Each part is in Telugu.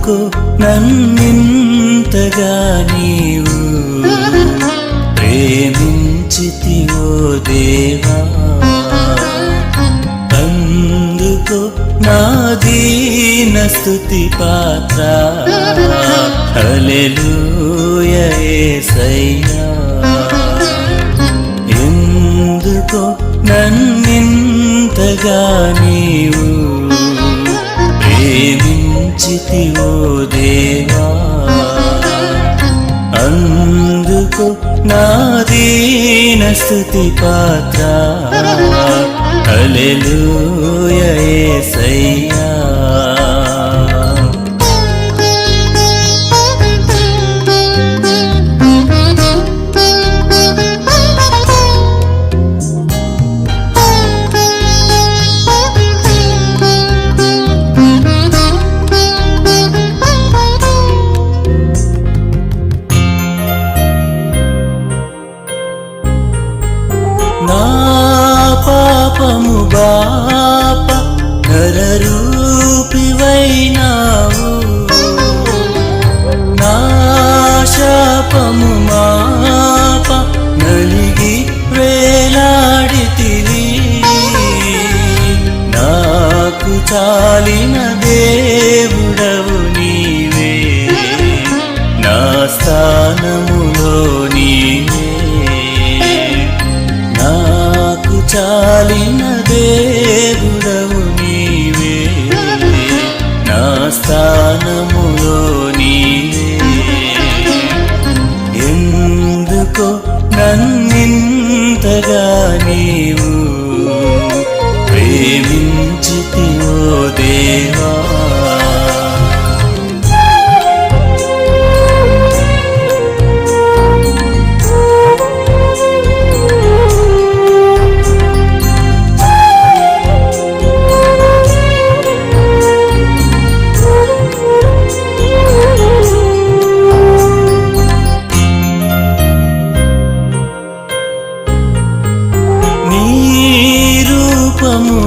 ఎందుకు నన్నింతగా నీవు ప్రేమించితివో దేవా, అందుకు నా దీన స్తుతి పాత్ర. హల్లెలూయా యేసయ్యా, ఎందుకు నన్నింతగా నీవు ప్రేమించితివో దేవా, అందుకు నా దీన స్తుతి పాత్ర. హల్లెలూయా యేసయ్యా. నా పాపము బాప నరరూపివైనావు, నా శాపము మాప నలిగి వేలాడితివి. నాకు చాలిన దేవుడవు నీవే, నా స్థానములో నీవే. నాకు చాలిన దేవుడవు నీవే, నా స్థానములో నీవే. ఎందుకో నన్నింతగా నీవు ప్రేమించితివో దేవా,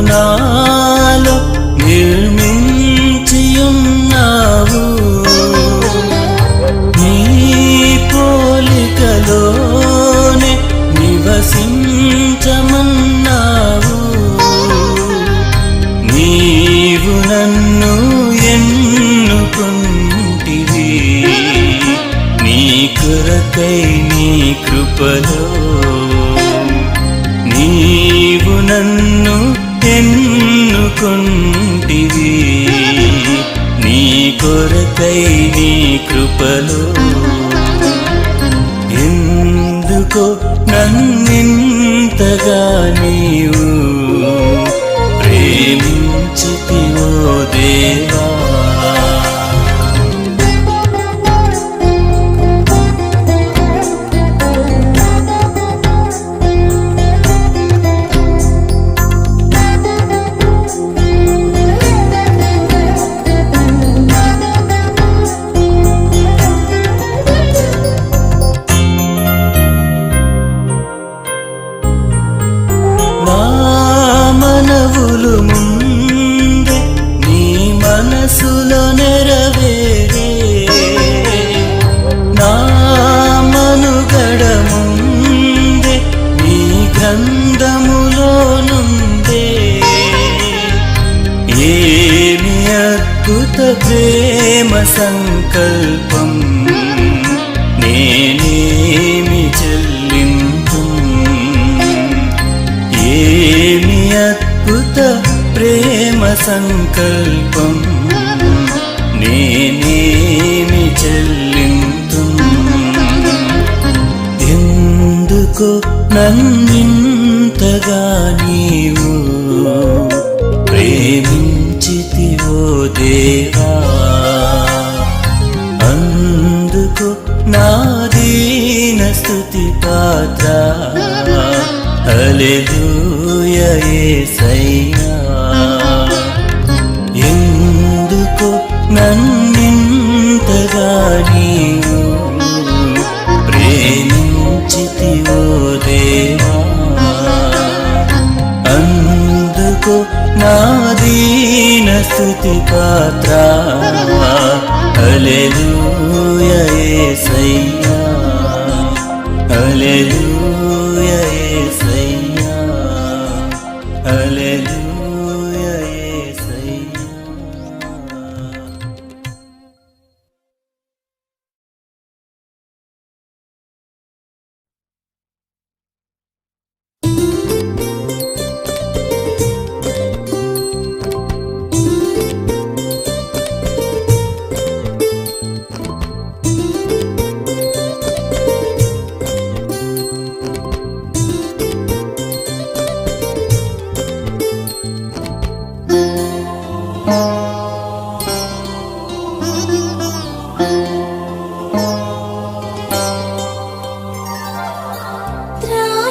నాలో నిర్మించియున్నావు, నీ పోలికలోనే నివసించమన్నావు. నీవు నన్ను ఎన్నుకొంటివి, నీ కొరకై నీ కృపలో. నీవు నన్ను ఎన్నుకొంటివి, నీ కొరకై నీ కృపలో. ఎందుకో నన్నింతగా నీవు ప్రేమించితివో దేవా, మనవులు ముందే నీ మనసులో నెరవేరే, నా మనుగడ ముందే నీ గ్రంథములో నుండే. ఏమి అద్భుత ప్రేమ సంకల్పం, నేనేమి చెల్లింపు. ఏమి అద్భుత ప్రేమ సంకల్పం, నేనేమి చెల్లింతు. ఎందుకు నన్నింతగా నీవు ప్రేమించితివో దేవా, అందుకు నా దీన స్తుతి పాత్ర. హల్లెలూయా యేసయ్యా, ఎందుకు నన్నింతగా నీవు ప్రేమించితివో దేవా, అందుకు నా దీన స్తుతి పాత్ర. హల్లెలూయా యేసయ్యా హల్లెలూయా యేసయ్యా హల్లెలూయా యేసయ్యా.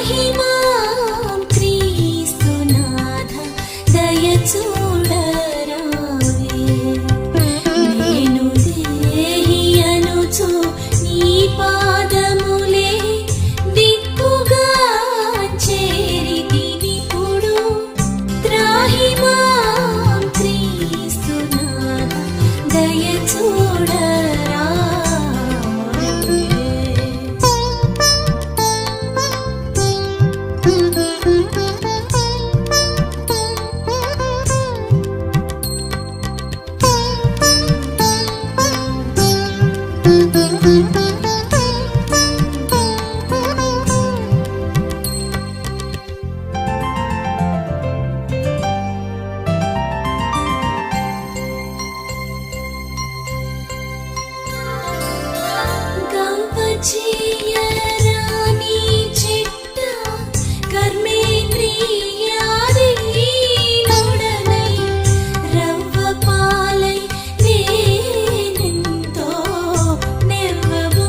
త్రాహిమాం క్రీస్తునాథ దయ చూడరావే నేను దేహి అనుచు నీ పాదములే దిక్కుగా చేరితినిప్పుడు త్రాహిమాం క్రీస్తునాథ దయ చూడరావే. గంపచేయరాని చిట్ట కర్మేంద్రియాధీనుడనై రవ్వ పాలై నేనెంతో నెవ్వబోతును.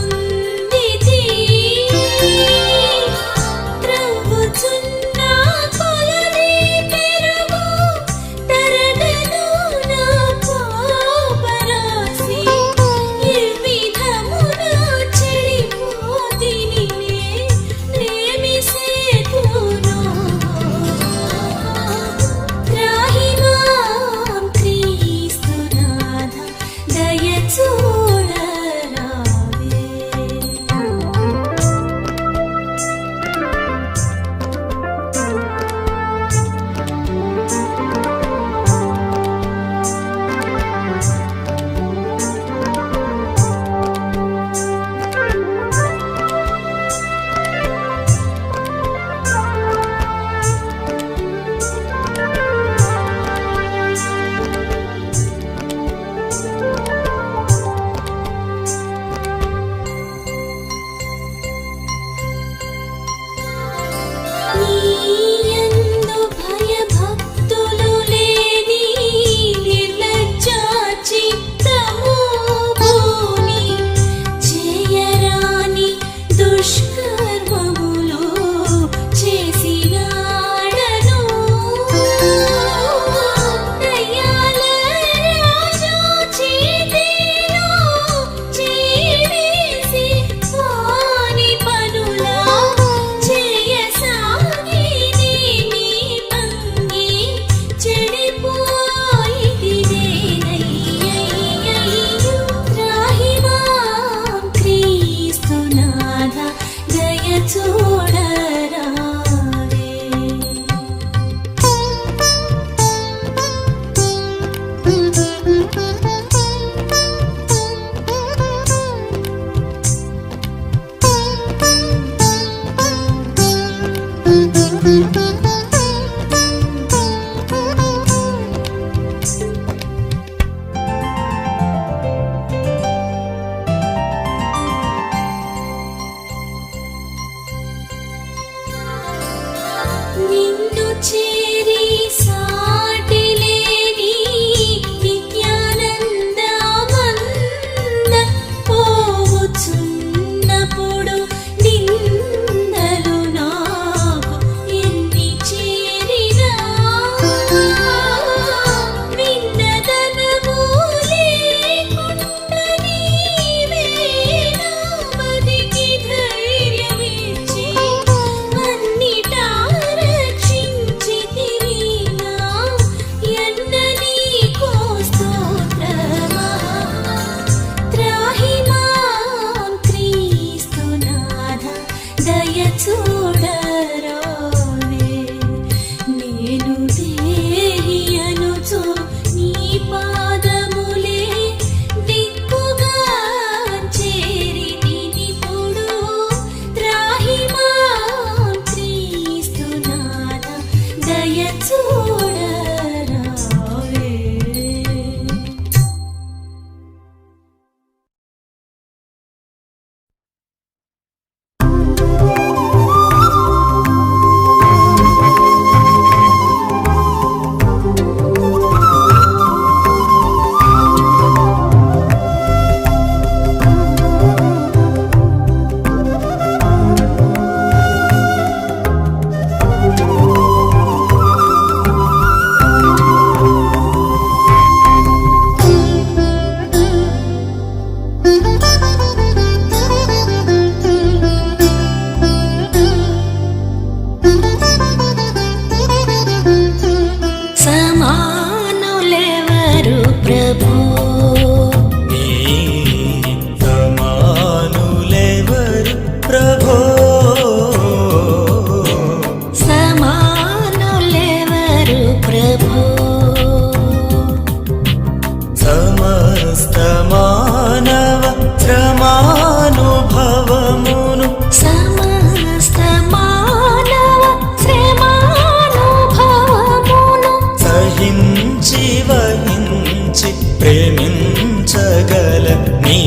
వహించి ప్రేమించగల నీ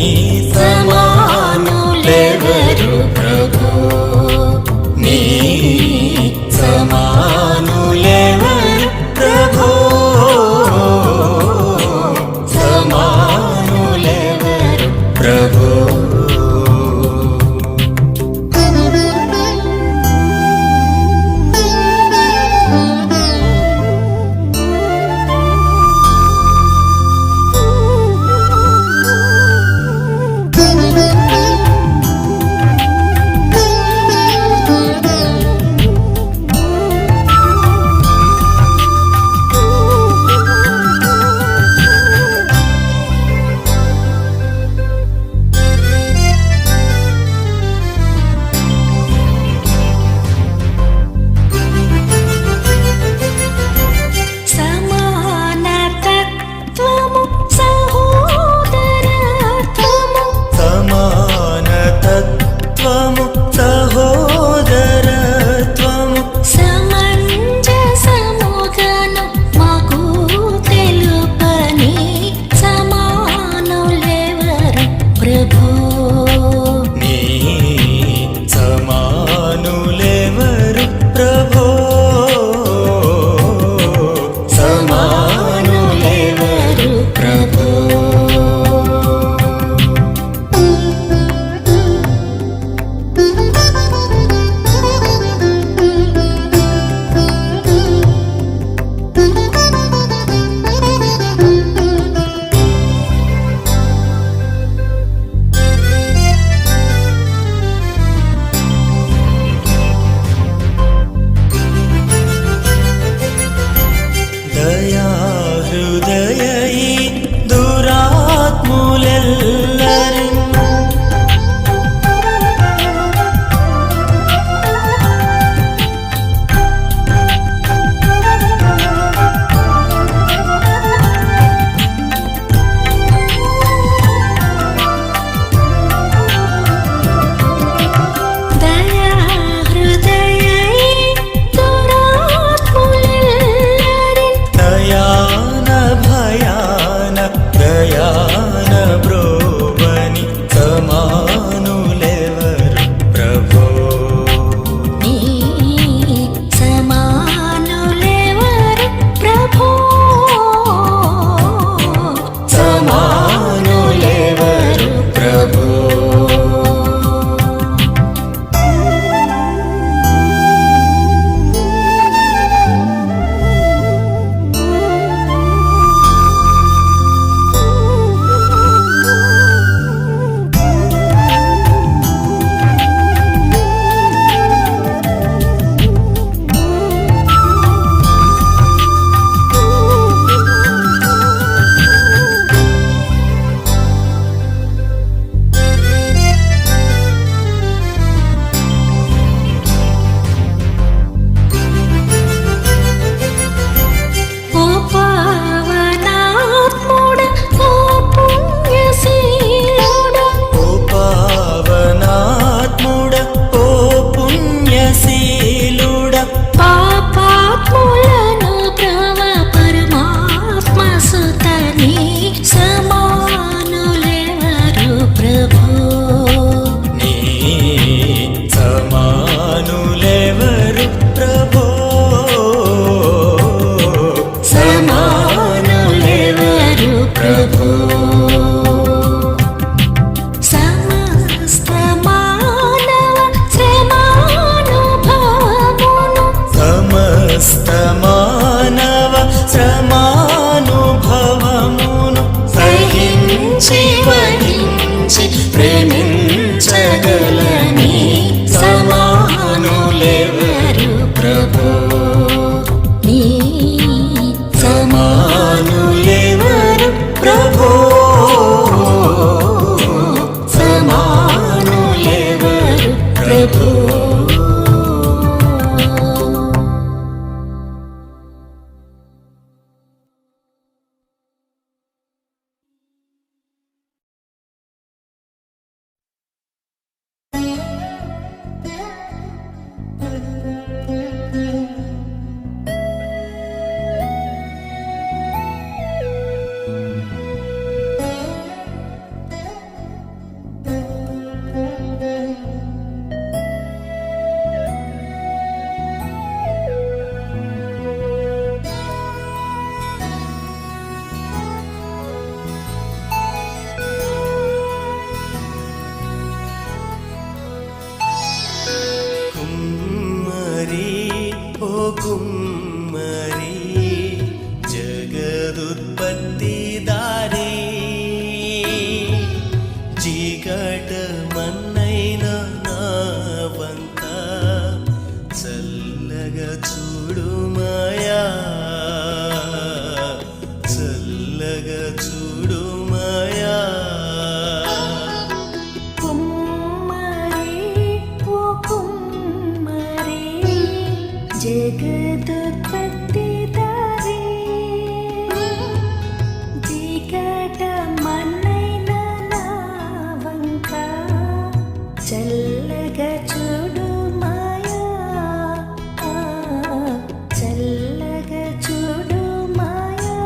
సమానులెవరు ప్రభు, నీ సమానులెవరు ప్రభు, సమానులెవరు ప్రభు. బత్తిదారి చీకటమన్నైన నా వంక చల్లగా చూడుమయా చల్లగా చూడుమయా కుమ్మరి ఓ కుమ్మరి జగదుత్పత్తిదారి చీకటమన్నైన నా వంక చల్లగా చూడుమయా చల్లగా చూడుమయా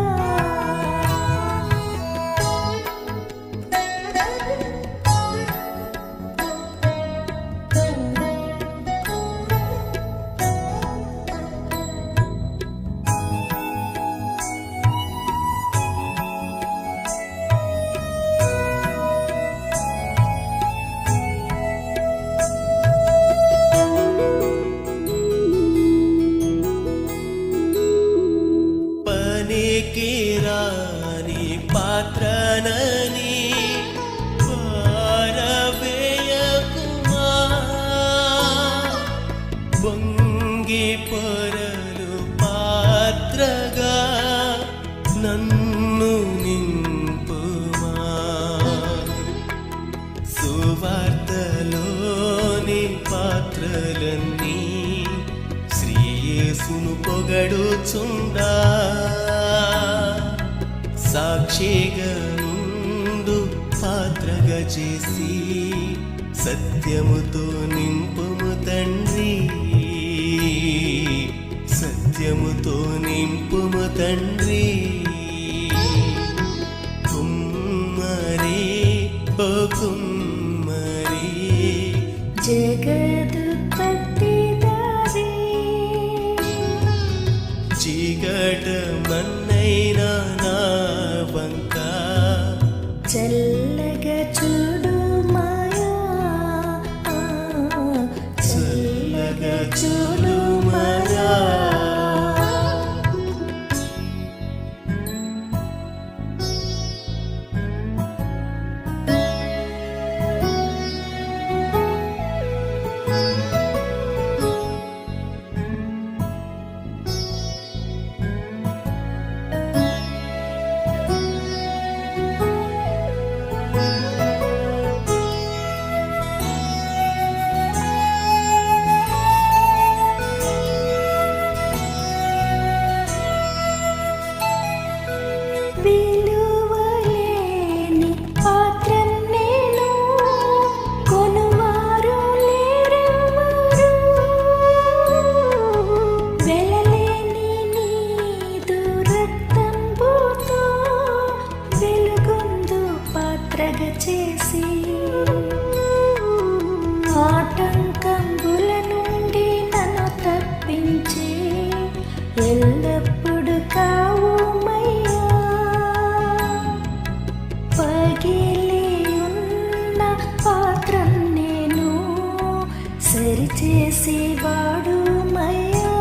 పనికి రాని పాత్రనని పారవేయకుమా వంగి పొరలు పాత్రగా నన్ను నింపుమా సువార్తలోని పాత్రలన్నీ యేసును పొగడుచుండా సాక్షిగా నుండు పాత్రగా చేసి సత్యముతో నింపుము తండ్రి సత్యముతో నింపుము తండ్రి కుమ్మరి ఓ కుమ్మరి జగదుత్పత్తిదారి చీకటమన్నైన నా వంక చల్లగా చూడుమయా చల్లగా చూడుమయా విలువలేని పాత్రను నేను కొనువారు లేరెవ్వరు వెలలేని నీదు రక్తంబుతో వెలుగొందు పాత్రగా చేసి ఆటంకంబుల నుండి నన్ను తప్పించి ఎల్లప్పుడు కావుమయ్యా పగిలి ఉన్న పాత్రను నేను సరిచేసి వాడుమయ్యా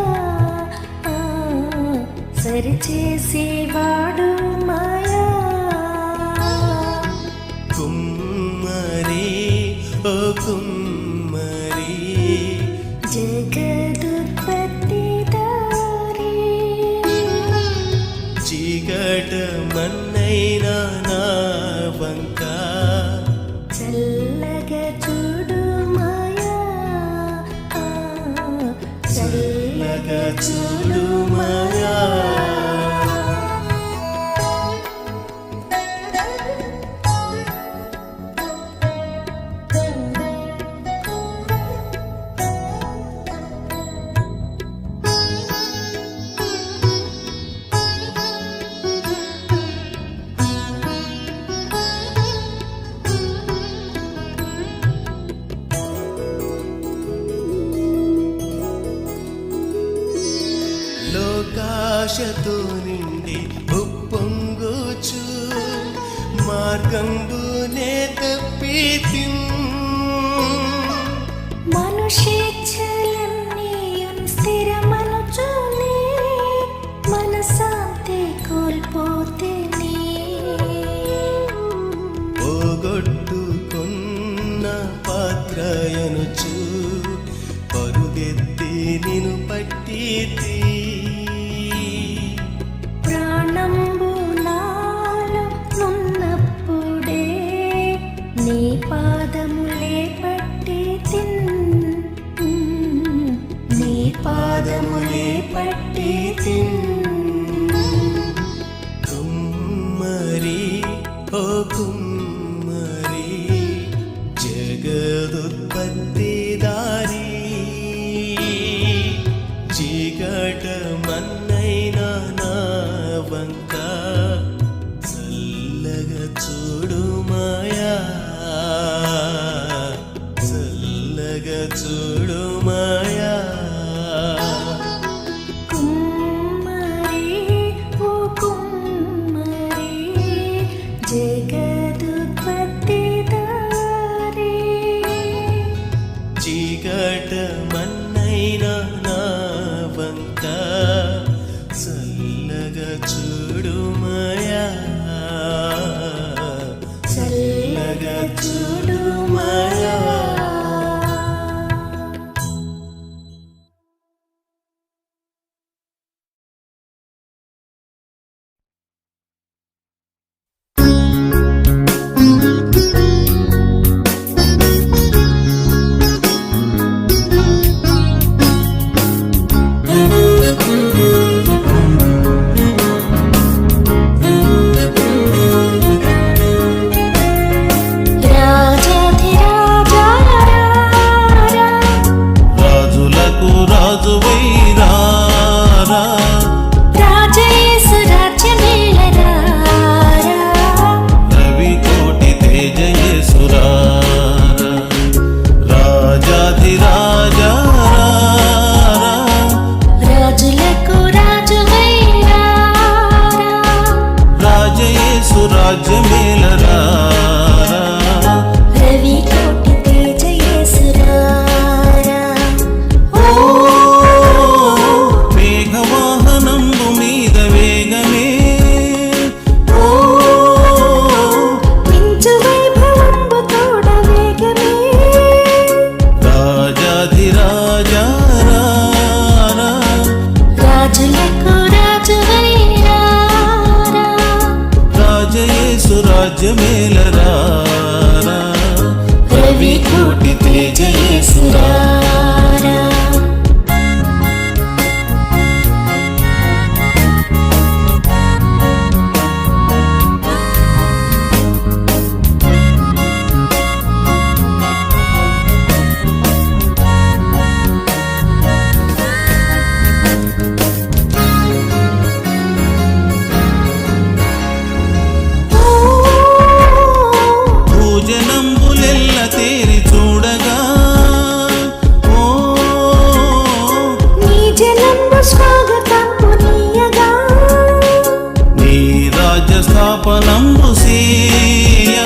సరిచేసి వాడుమయ్యా కుమ్మరి ఓ కుమ్మరి జగదుత్పత్తిదారి చీకటమన్నైన నా వంక చల్లగా చూడుమయా చల్లగా చూడుమయా లోకాశతో నిండి ఉప్పొంగుచు మార్గంబునే తప్పితిం మనుష్యేచ్ఛలన్నీయున్ స్థిరమనుచునే మనశాంతి కోల్పోతే ఓ కుమ్మరి జగదుత్పత్తి దారి చీకటమన్నైనా నా వంక చల్లగా చూడుమాయా చల్లగా చూడుమాయా కుమ్మరి ఓ కుమ్మరి జగదుత్పత్తి దారి చీకటమన్నైనా నా వంక చల్లగా చూడుమాయా చల్లగా చూడుమాయా రాజాధిరాజా రారా రాజులకు రాజువై రారా రాజయేసు రాజ్యమేలరా రవి కోటి తేజ యేసురారా రాజాధిరాజా రారా రాజులకు రాజువై రారా రాజయేసు రాజ్యమేలరా రవి కోటి తేజ యేసు రారా ఓ మేఘవాహనంబు మీద వేగమే ఓ మించు వైభవంబు తోడ వేగమే రాజాధిరాజా రారా రాజులకు రాజువై రారా రాజయేసు రాజ్యమేలరా రవి కోటి తేజ యేసు రారా భూజనంబులెల్ల తేరి చూడగా ఓ నీ జనంబు స్వాగతంబు నీయగా నీ రాజ్య స్థాపనంబు సేయ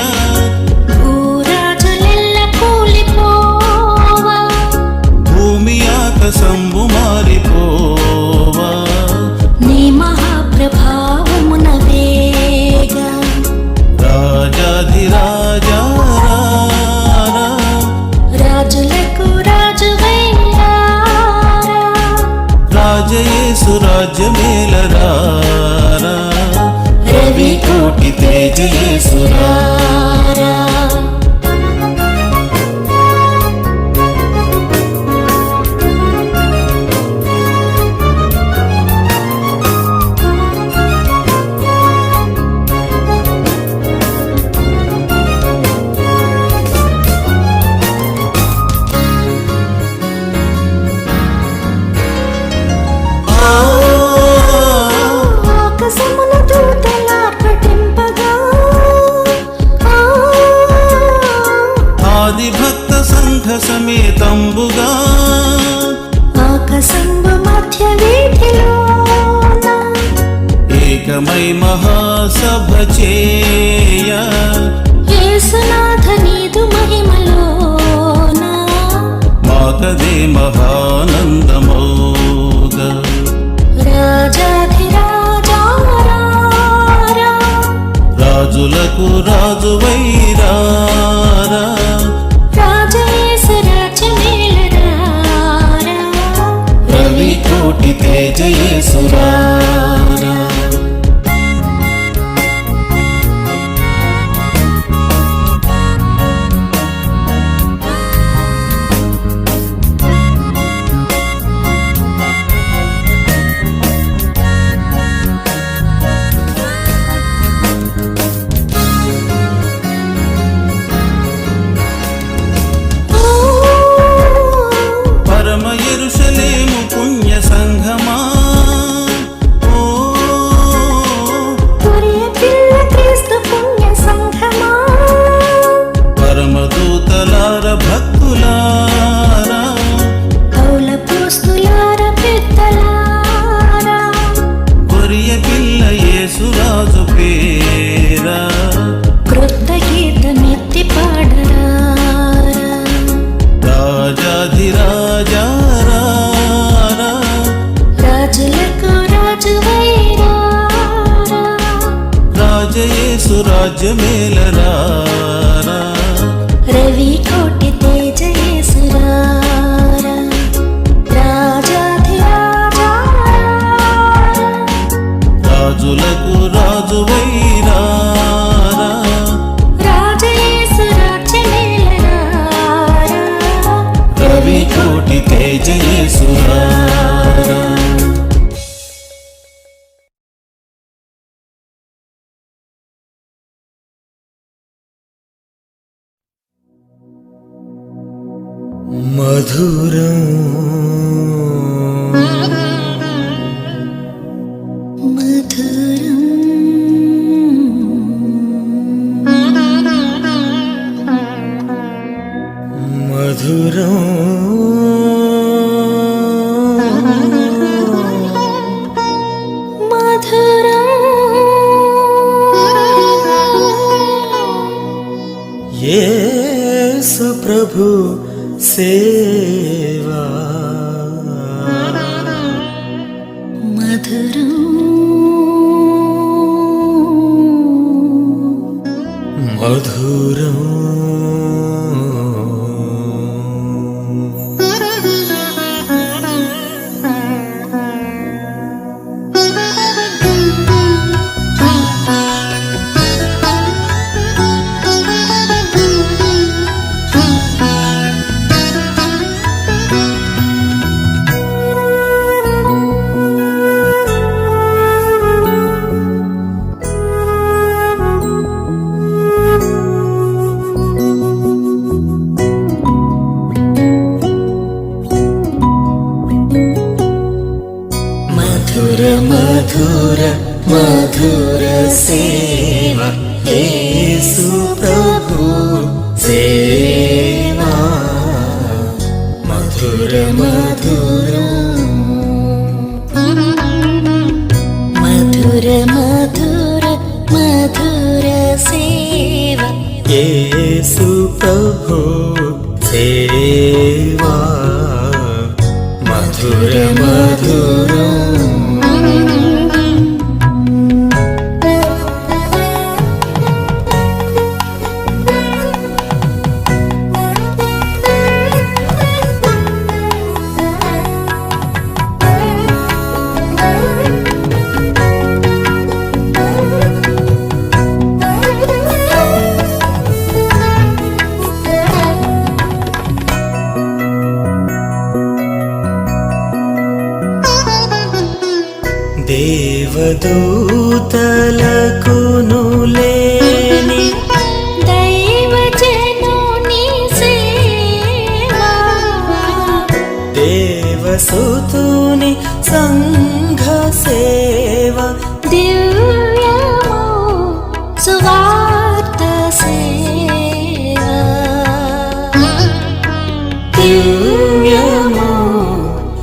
భూరాజులెల్ల కూలిపోవా భూమి ఆకాశంబు మారిపోవా నీ మహాప్రభావమున వేగా రాజాధిరాజా రారా రాజులకు రాజువై రారా రాజయేసు రాజ్యమేలరా రవి కోటి తేజ యేసు రారా ఆకాశమున దూతలార్పటింపగా ఆది భక్త సంఘ సమేతంబుగా ఆకాశంబు మధ్య వీధిలోన ఏకమై మహాసభ చేయ యేసునాథ నీదు మహిమలోన మాకదే మహానందమోగా రాజాధిరాజా రారా రాజులకు రాజువై రారా రాజయేసు రాజ్యమేలరా రవి కోటి తేజ యేసురారా రాజయేసు రాజ్యమేలరా రవి కోటి తేజ యేసురారా రాజాధిరాజా రాజులకు రాజువైరా రాజయేసు రాజ్యమేలరా రవి కోటి తేజ యేసురారా మధురం మధురం మధురం మధురం యేసు ప్రభు సేవా మధురం మధురం మధుర మధుర సేవ యేసు ప్రభు సేవా మధుర మధురం మధుర మధుర మధుర సేవ యేసు ప్రభు సేవా మధుర మధురం దేవదూతలకును లేని దైవజనుని సేవా దేవసుతుని సంఘ సేవ దివ్యము సువార్త సేవా దివ్యము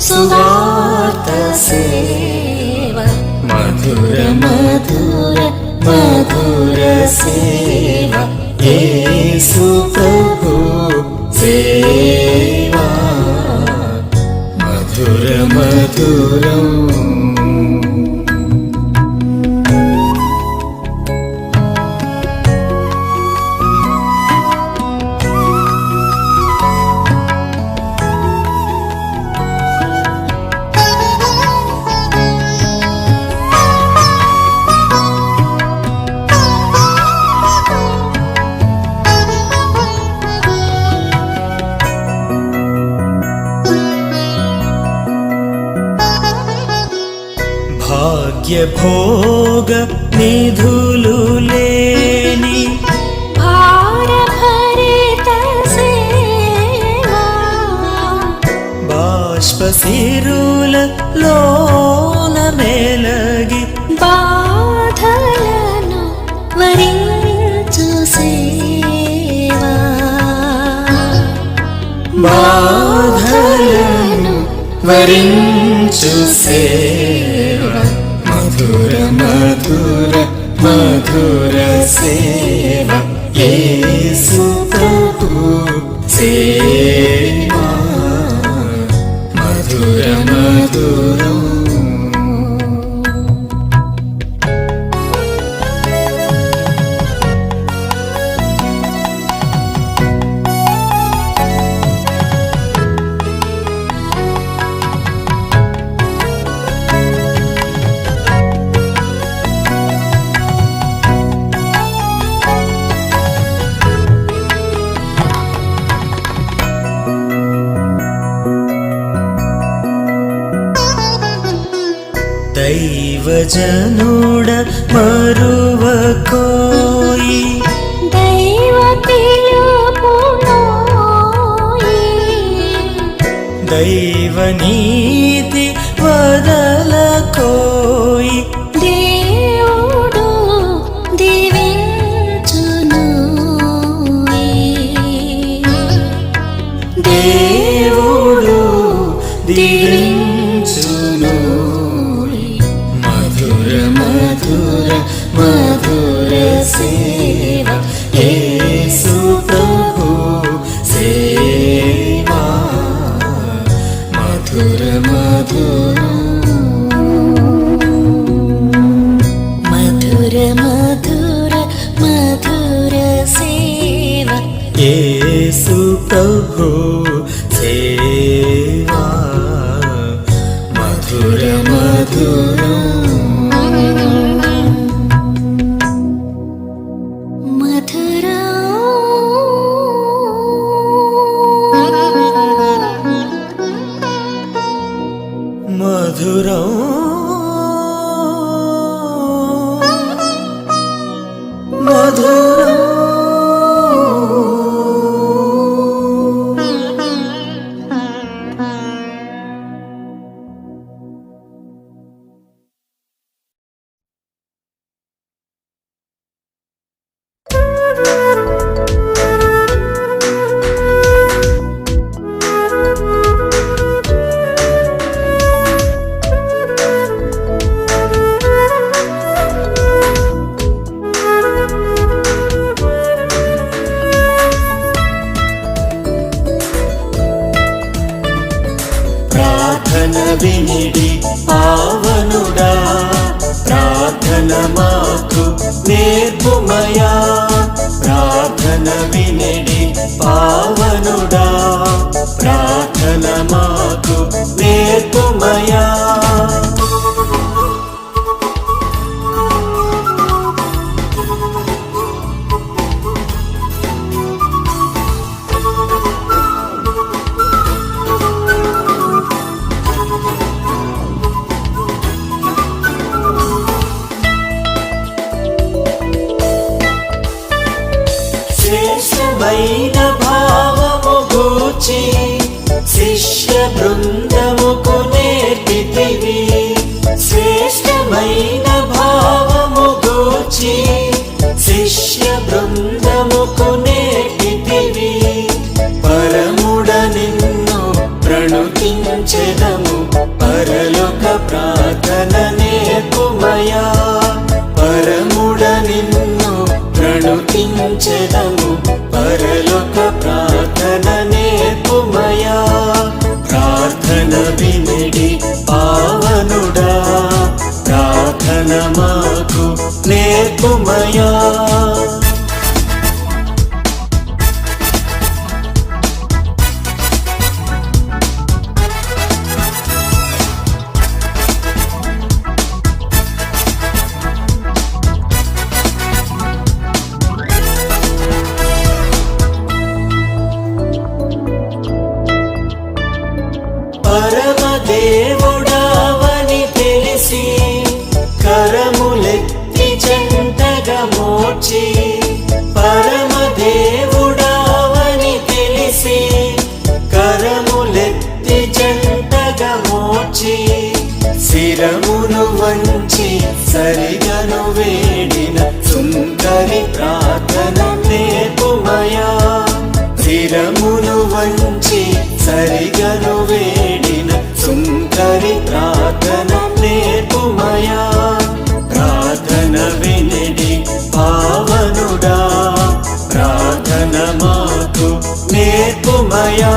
సువార్త సేవ మధుర మధుర మధుర సేవ యేసు ప్రభు సేవా మధుర మధురం భాగ్యభోగ నిధులు లేని భారభరిత సేవా బాష్పశిరుల లోన మెలగి బాధలను వరించు సేవా బాధలను వరించు సేవ మధుర మధుర మధుర సేవ యేసు ప్రభు సేవా మధుర మధురం జనుడ మరువకోయి దైవ పిలుపునోయి దైవ నీతి వదలకోయి దేవుడు దీవించునోయి దేవుడు దీవించునోయి మధుర మధుర మధుర సేవ యేసు ప్రభు సేవా మధుర మధుర మధుర మధుర మధుర సేవ యేసు ప్రభు సేవా మధుర మధుర మధుర మధురం మధురం ప్రార్థన వినిడి పావనుడా ప్రార్థన మాకు నేర్పుమయా ప్రార్థన వినిడి పావనుడా ప్రార్థన మాకు నేర్పుమయా శ్రేష్టమైన భావము గూర్చి శిష్య బృందముకు నేర్పితివి శ్రేష్టమైన భావము గూర్చి శిష్య బృందముకు నేర్పితివి పరముడ నిన్ను ప్రణుతించెదము పరలోక ప్రార్థన నేర్పుమయా పరముడ నిన్ను ప్రణుతించెదము పరలోక ప్రార్థన నేర్పుమయా ప్రార్థన వినిడి పావనుడా ప్రార్థన మాకు నేర్పుమయా పరమదేవుడావని తెలిసి కరములెత్తి జంటగా మోర్చి పరమదేవుడావని తెలిసి కరములెత్తి జంటగా మోర్చి శిరమును వంచి సరిగను వేడిన సుందరి ప్రార్థన నేర్పుమయా శిరమును వంచి సరిగను వేడిన సుందరి ప్రార్థన నేర్పుమయా ప్రార్థన వినిడి పావనుడా ప్రార్థన మాకు నేర్పుమయా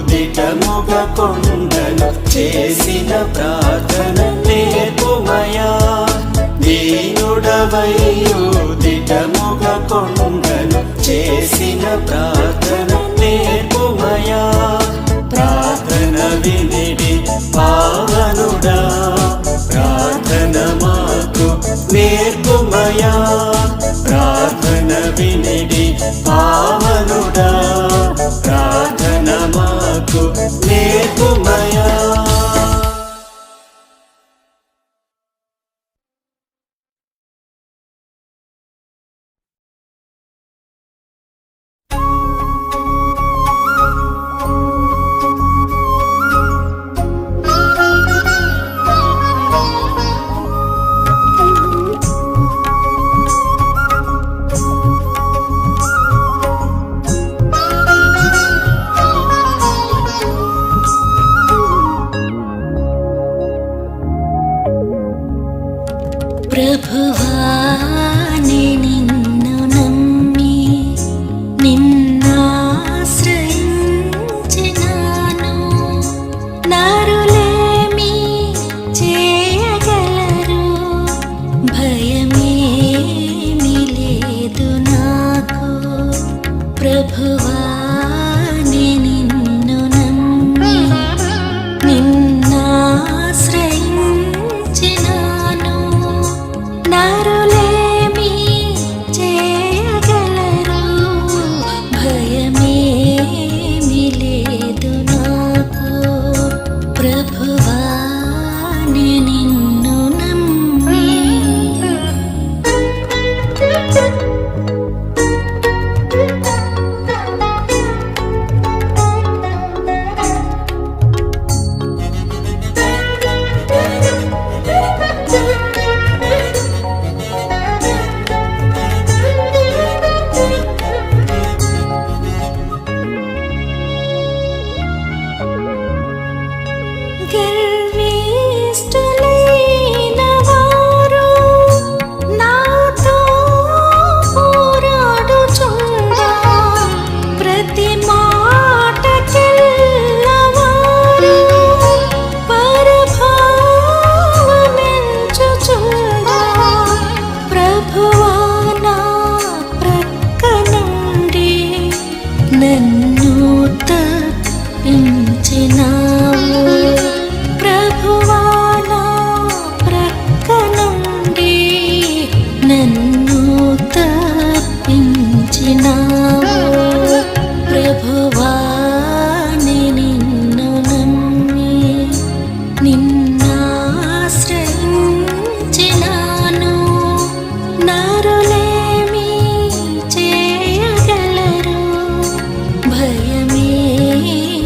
దిటముగ కొండను చేసిన ప్రార్థన నేర్పుమయా దీనుడవయ్యో దిటముగ కొండను చేసిన ప్రార్థన నేర్పుమయా ప్రార్థన వినిడి పావనుడా ప్రార్థన మాకు నేర్పుమయా ప్రార్థన వినిడి పావనుడా ప్రార్థన మాకు నేర్పుమయా ప్రభువా నిన్ను నమ్మి నిన్నాశ్రయించినాను నరులేమి చేయగలరు భయమేమి లేదు నాకు ప్రభువా నిన్ను నమ్మి నిన్నాశ్రయించినాను నరులేమి చేయగలరు భయమేమి లేదు నాకు ప్రభువా నిన్ను నమ్మి గర్విష్ఠులైన వారు నాతో పోరాడుచుండా ప్రతి మాటకెల్లవారు పరభావమెంచుచుండా ప్రభువా నా ప్రక్క నుండి నన్ను తప్పించినావు ప్రభువా నా ప్రక్క నుండి నన్ను తప్పించినావు ప్రభువా నిన్ను నమ్మి నిన్నాశ్రయించినాను నరులేమి చేయగలరు భయమేమి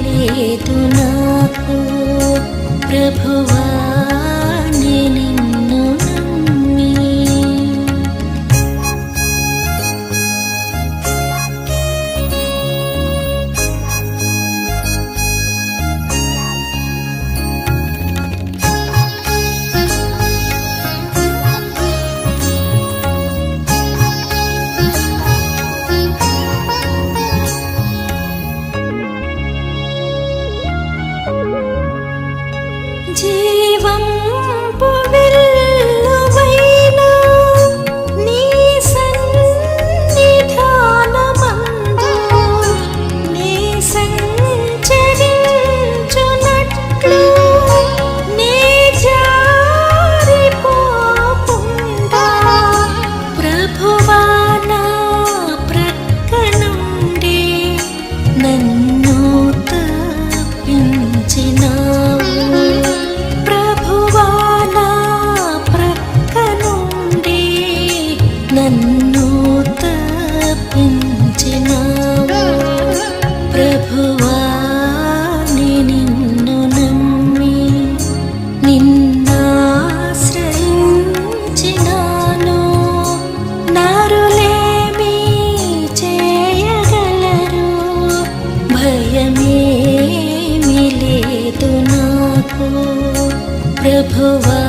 లేదు నాకు ప్రభువా నిన్ను నమ్మి జీవంపు వెల్లువైన నీ సన్నిధానమందు నీ సంచరించునట్లు నీ జారిపోకుండా ప్రభువా నా ప్రక్క నుండి నన్ను తప్పించినావు ప్రభువా నా ప్రక్క నుండి నన్ను తప్పించినావు ప్రభువా నిన్ను నమ్మి నిన్నాశ్రయించినాను నరులేమి చేయగలరు భయమేమి లేదు నాకు ప్రభువా